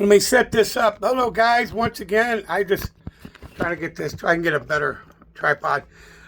Let me set this up. Hello guys, once again, I just trying to get this, try and get a better tripod.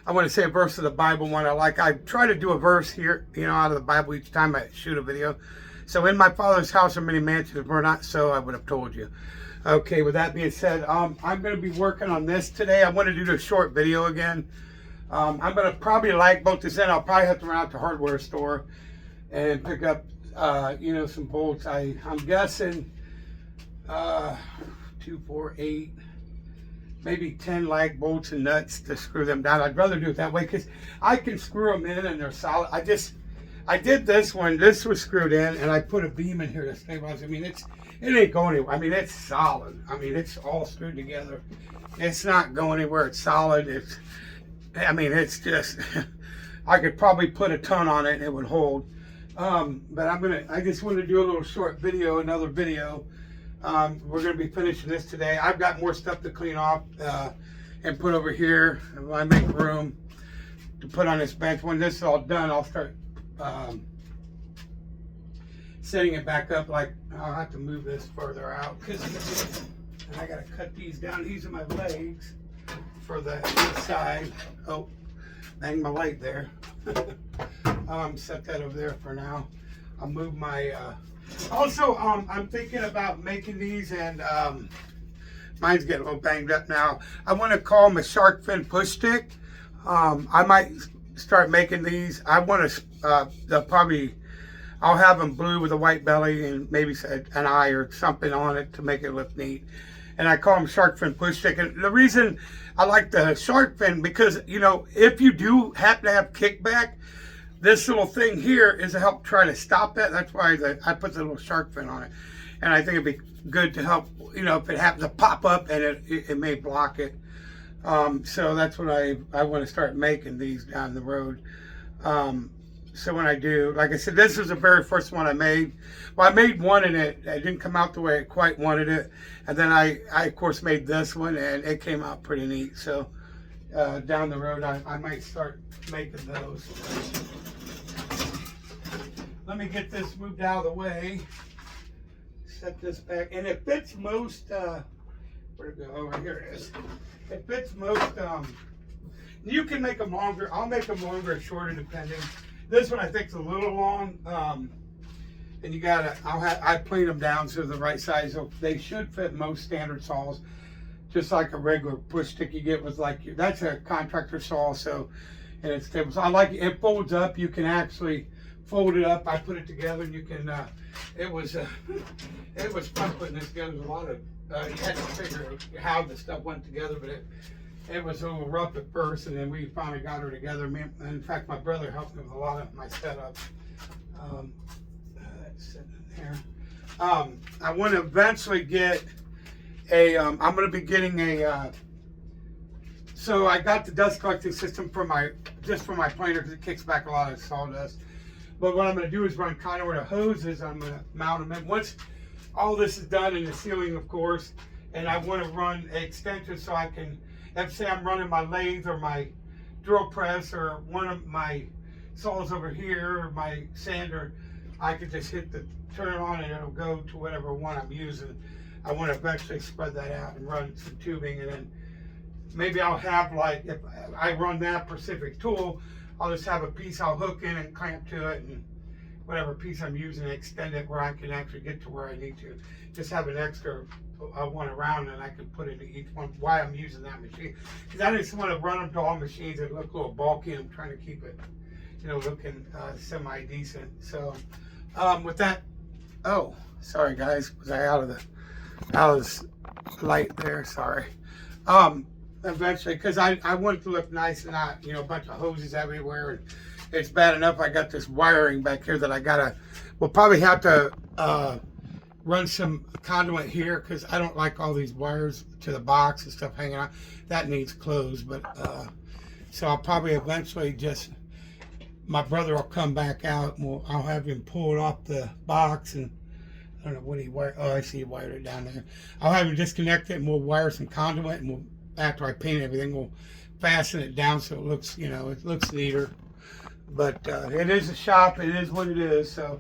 I want to say a verse of the Bible one I like. I try to do a verse here, out of the Bible each time I shoot a video. So in my Father's house are many mansions, if we're not so, I would have told you. Okay, with that being said, I'm going to be working on this today. I want to do the short video again. I'm going to probably bolt this in. I'll probably have to run out to the hardware store and pick up, some bolts. I'm guessing 2, 4, 8, maybe 10 lag bolts and nuts to screw them down. I'd rather do it that way because I can screw them in and they're solid. I did this one. This was screwed in, and I put a beam in here to stabilize. I mean, it ain't going anywhere. I mean, it's solid. I mean, it's all screwed together. It's not going anywhere. It's solid. It's just, I could probably put a ton on it and it would hold. But I just want to do a little short video, another video. We're going to be finishing this today. I've got more stuff to clean off and put over here. I make room to put on this bench. When this is all done, I'll start setting it back up. Like, I'll have to move this further out because I got to cut these down. These are my legs for the side. Oh, bang my leg there. Set that over there for now. I'll move my also, I'm thinking about making these, and mine's getting a little banged up now. I want to call them a shark fin push stick. I might start making these. I want to, I'll have them blue with a white belly and maybe an eye or something on it to make it look neat. And I call them shark fin push stick. And the reason I like the shark fin, because, if you do happen to have kickback, this little thing here is to help try to stop that. That's why I put the little shark fin on it. And I think it'd be good to help, if it happens to pop up and it may block it. So that's what I want to start making these down the road. So when I do, like I said, this was the very first one I made. Well, I made one and it didn't come out the way I quite wanted it. And then I of course made this one and it came out pretty neat. So down the road, I might start making those. Let me get this moved out of the way. Set this back, and it fits most. Where'd it go? Oh, here it is. It fits most. You can make them longer. I'll make them longer or shorter depending. This one I think is a little long. And you gotta. I plane them down so the right size. So they should fit most standard saws, just like a regular push stick you get with that's a contractor saw. So, and it's stable. So I like it. It folds up. You can actually fold it up. I put it together, and you can. It was fun putting this together. There's a lot of you had to figure how the stuff went together, but it was a little rough at first, and then we finally got her together. In fact, my brother helped me with a lot of my setup. That's sitting in there. I want to eventually get a. I'm going to be getting a. So I got the dust collecting system for my planer because it kicks back a lot of sawdust. But what I'm going to do is run conduit of hoses. I'm going to mount them in. Once all this is done, and the ceiling, of course, and I want to run an extension so I can, let's say I'm running my lathe or my drill press or one of my saws over here or my sander, I could just turn it on and it'll go to whatever one I'm using. I want to eventually spread that out and run some tubing, and then maybe I'll have if I run that specific tool, I'll just have a piece I'll hook in and clamp to it, and whatever piece I'm using, extend it where I can actually get to where I need to. Just have an extra one around, and I can put into each one why I'm using that machine. Because I just want to run them to all machines that look a little bulky. I'm trying to keep it, looking semi-decent. So with that, oh, sorry guys, was I out of the light there? Sorry. Eventually, because I want it to look nice and not, a bunch of hoses everywhere. And it's bad enough I got this wiring back here that we'll probably have to run some conduit here because I don't like all these wires to the box and stuff hanging out. That needs closed, but so I'll probably eventually my brother will come back out and I'll have him pull it off the box, and I don't know what he wired. Oh, I see he wired it down there. I'll have him disconnect it and we'll wire some conduit, and after I paint everything, we'll fasten it down so it looks, it looks neater. But it is a shop. It is what it is. So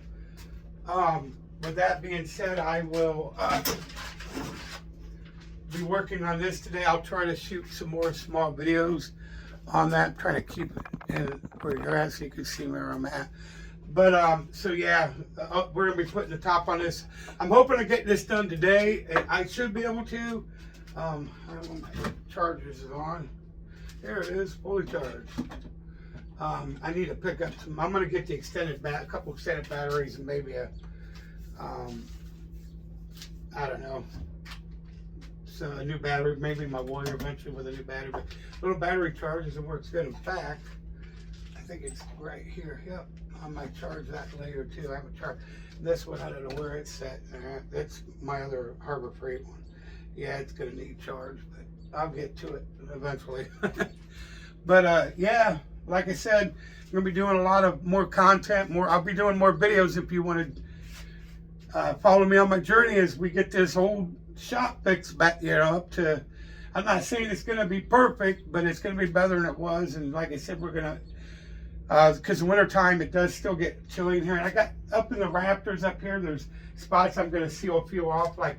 with that being said, I will be working on this today. I'll try to shoot some more small videos on that. Try to keep it in where you're at so you can see where I'm at. But so yeah, we're gonna be putting the top on this. I'm hoping to get this done today. I should be able to. I don't know my chargers is on. There it is, fully charged. I need to pick up some. I'm gonna get the a couple extended batteries and maybe a, I don't know, so a new battery. Maybe my Warrior eventually with a new battery. But little battery charges and works good. In fact, I think it's right here. Yep, I might charge that later too. I haven't charged this one. I don't know where it's set. That's my other Harbor Freight one. Yeah, it's gonna need charge, but I'll get to it eventually. But yeah, like I said, I'm gonna be doing a lot of more content. I'll be doing more videos if you want to follow me on my journey as we get this old shop fixed back, up to. I'm not saying it's gonna be perfect, but it's gonna be better than it was. And like I said, we're gonna, because in winter time it does still get chilly in here. And I got up in the rafters up here. There's spots I'm gonna seal a few off, like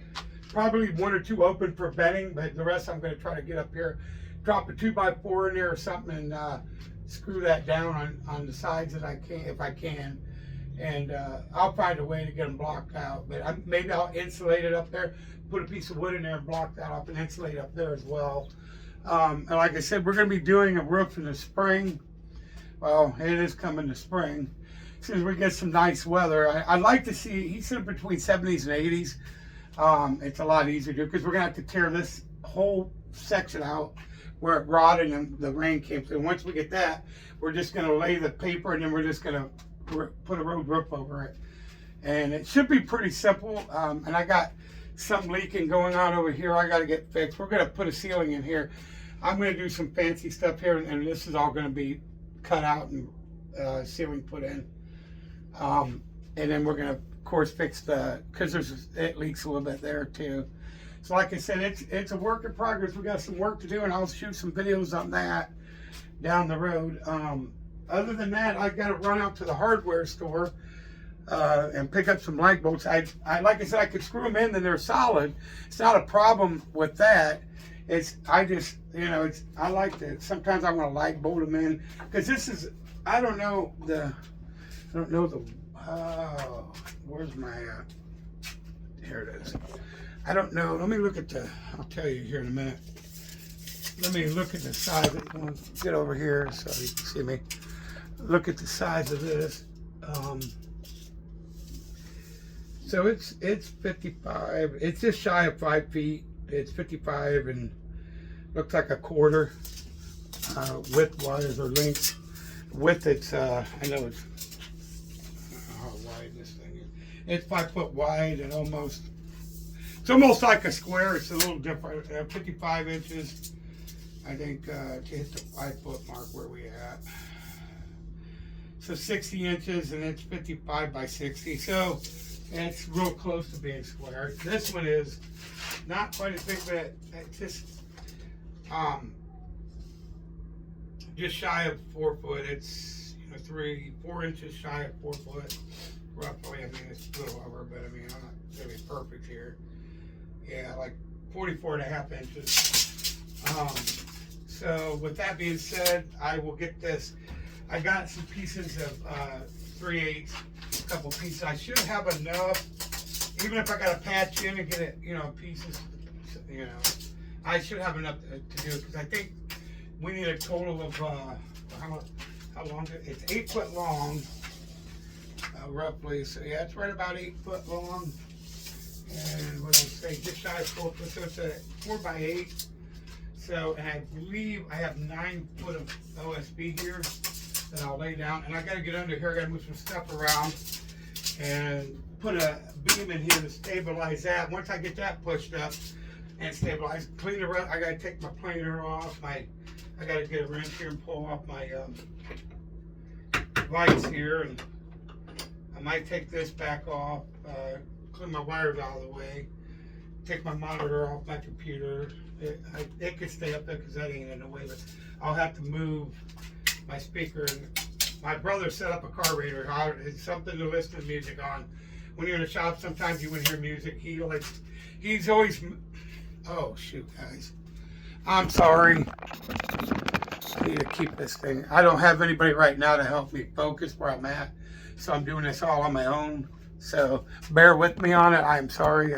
probably 1 or 2 open for bedding, but the rest I'm gonna try to get up here, drop a 2x4 in there or something, and screw that down on the sides that I can, if I can. And I'll find a way to get them blocked out. But maybe I'll insulate it up there, put a piece of wood in there and block that up and insulate up there as well. And like I said, we're going to be doing a roof in the spring. Well, it is coming to spring. As soon as we get some nice weather, I'd like to see, he said between 70s and 80s. It's a lot easier to do because we're going to have to tear this whole section out where it rotted and the rain came through. And once we get that, we're just going to lay the paper and then we're just going to put a road roof over it. And it should be pretty simple. And I got some leaking going on over here I got to get fixed. We're going to put a ceiling in here. I'm going to do some fancy stuff here, and this is all going to be cut out and ceiling put in. And then we're going to, of course, fix because it leaks a little bit there too. So like I said, it's a work in progress. We got some work to do, and I'll shoot some videos on that down the road. Other than that, I got to run out to the hardware store and pick up some light bolts. I like I said, I could screw them in and they're solid. It's not a problem with that. I like to, sometimes I want to light bolt them in because this is, where's my, here it is. I don't know. Let me look at I'll tell you here in a minute. Let me look at the size. Get over here so you can see me. Look at the size of this. So it's 55. It's just shy of 5 feet. It's 55 and looks like a quarter width-wise or length. Width, it's I know it's how wide this thing is. It's 5 foot wide and it's almost like a square. It's a little different. 55 inches, I think, to hit the 5 foot mark where we at. So 60 inches, and it's 55 by 60. So it's real close to being square. This one is not quite as big, but it's just shy of 4 foot. It's 4 inches shy of 4 foot, roughly. I mean, it's a little over, but I mean, I'm not gonna be perfect here. Yeah, like 44.5 inches. So with that being said, I will get this. I got some pieces of 3/8, a couple pieces. I should have enough, even if I got to patch in and get it, pieces, I should have enough to do it because I think we need a total of, how long? It's 8 foot long, roughly. So yeah, it's right about 8 foot long. And what I'll say, just shy of 4 foot, so it's a 4 by 8. So, and I believe I have 9 foot of OSB here that I'll lay down. And I got to get under here, I got to move some stuff around and put a beam in here to stabilize that. Once I get that pushed up and stabilized, clean the rest, I got to take my planer off. I got to get a wrench here and pull off my lights here. And I might take this back off. Clean my wires out of the way, take my monitor off my computer. It could stay up there because that ain't in the way, but I'll have to move my speaker. And my brother set up a carburetor. It's something to listen to music on when you're in the shop, sometimes you would hear music. He's always, oh shoot, guys. I'm sorry. I need to keep this thing. I don't have anybody right now to help me focus where I'm at. So I'm doing this all on my own. So bear with me on it. I'm sorry.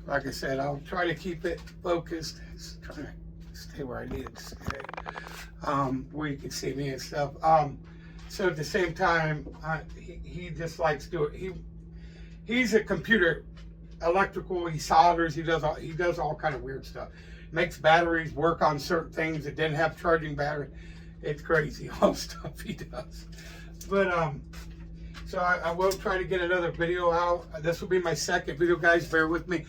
Like I said, I'll try to keep it focused. Just trying to stay where I need it to stay. Where you can see me and stuff. So at the same time, he just likes to do it. He's a computer electrical. He solders. He does all kind of weird stuff. Makes batteries work on certain things that didn't have charging battery. It's crazy, all the stuff he does. But so I will try to get another video out. This will be my second video, guys. Bear with me.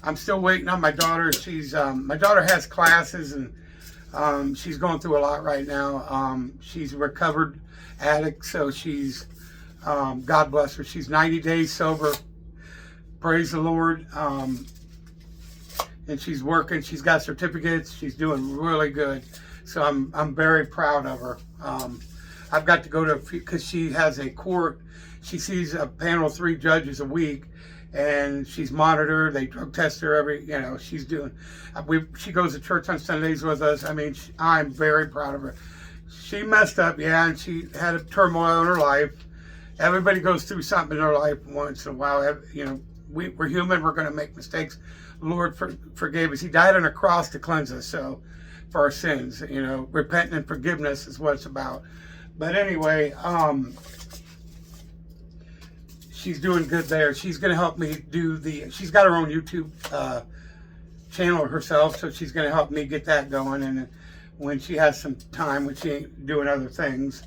I'm still waiting on my daughter. She's my daughter has classes, and she's going through a lot right now. She's a recovered addict, so she's God bless her. She's 90 days sober. Praise the Lord. And she's working. She's got certificates. She's doing really good. So I'm very proud of her. I've got to go to, because she has a court. She sees a panel of 3 judges a week, and she's monitored. They drug test her she's doing. She goes to church on Sundays with us. I mean, I'm very proud of her. She messed up, yeah, and she had a turmoil in her life. Everybody goes through something in their life once in a while. We're human. We're going to make mistakes. The Lord forgave us. He died on a cross to cleanse us, so for our sins. Repenting and forgiveness is what it's about. But anyway, she's doing good there. She's going to help me do she's got her own YouTube channel herself, so she's going to help me get that going. And when she has some time, when she ain't doing other things.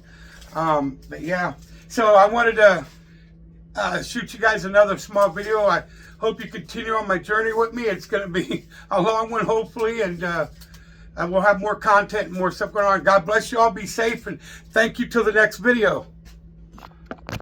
But yeah, so I wanted to shoot you guys another small video. I hope you continue on my journey with me. It's going to be a long one, hopefully, and we'll have more content and more stuff going on. God bless you all. Be safe, and thank you till the next video.